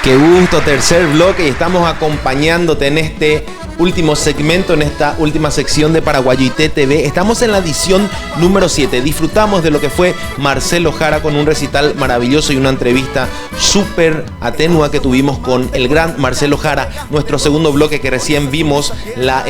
Qué gusto, tercer bloque, y estamos acompañándote en este último segmento, en esta última sección de Paraguayité TV. Estamos en la edición número 7. Disfrutamos de lo que fue Marcelo Jara con un recital maravilloso y una entrevista súper atenua que tuvimos con el gran Marcelo Jara. Nuestro segundo bloque, que recién vimos la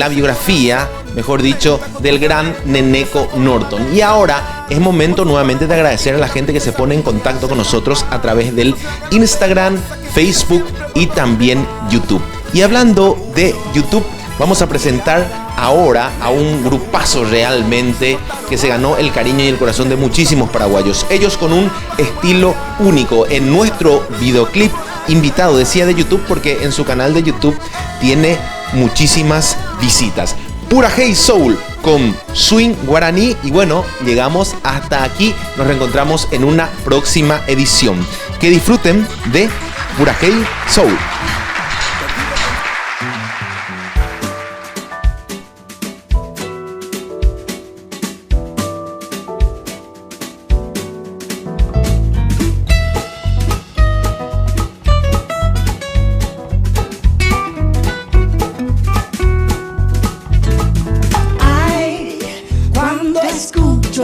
biografía, mejor dicho, del gran Neneco Norton. Y ahora es momento nuevamente de agradecer a la gente que se pone en contacto con nosotros a través del Instagram, Facebook y también YouTube. Y hablando de YouTube, vamos a presentar ahora a un grupazo realmente que se ganó el cariño y el corazón de muchísimos paraguayos. Ellos con un estilo único. En nuestro videoclip invitado, decía de YouTube porque en su canal de YouTube tiene muchísimas visitas. Pura Hey Soul con Swing Guaraní. Y bueno, llegamos hasta aquí. Nos reencontramos en una próxima edición. Que disfruten de Pura Hey Soul.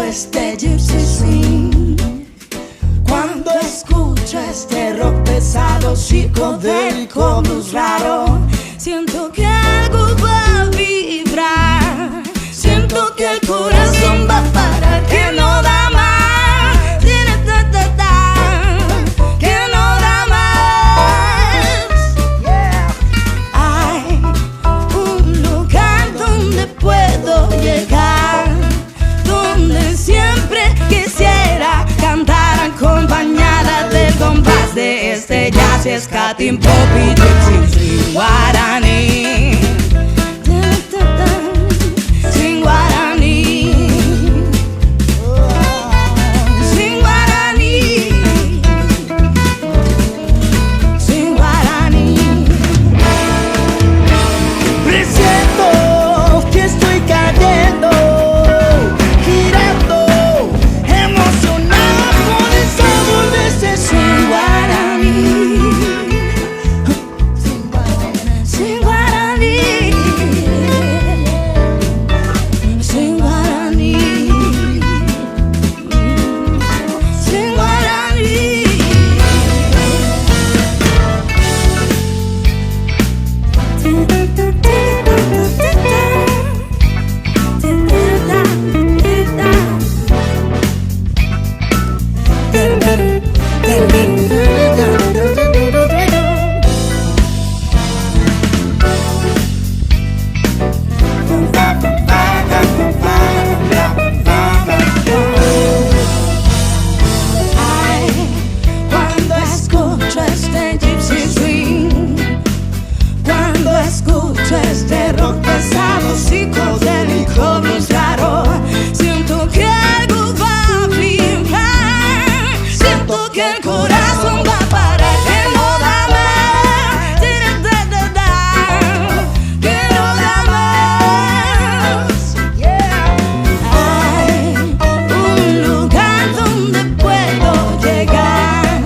Este gypsy swing, cuando escucho este rock pesado, psicodélico, blues raro, siento que algo va a vibrar, siento que el corazón va para que no da más, que no da más. Hay un lugar donde puedo llegar, donde siempre quisiera cantar acompañada del compás de este jazz, escatín, pop y gypsy guaraní. Swing guaraní, swing guaraní, swing guaraní. Presiento que estoy cayendo, este rock pesado, psicodélico, blues raro, siento que algo va a vibrar, siento que el corazón va para que no da más, que no da más. Hay un lugar donde puedo llegar,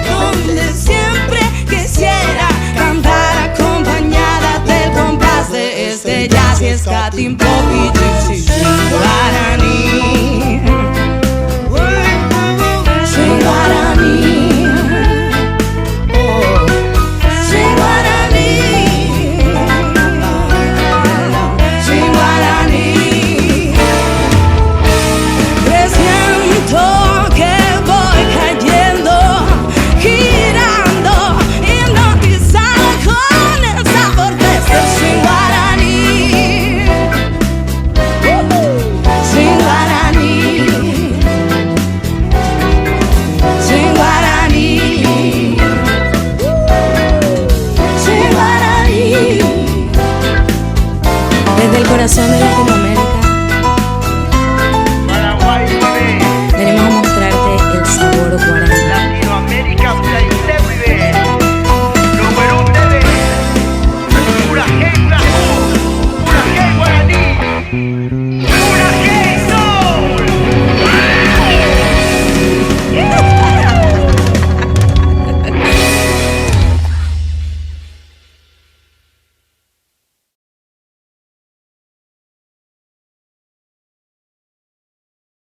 donde siempre quisiera cantar acompañada del compás de este jazz, escatín, pop y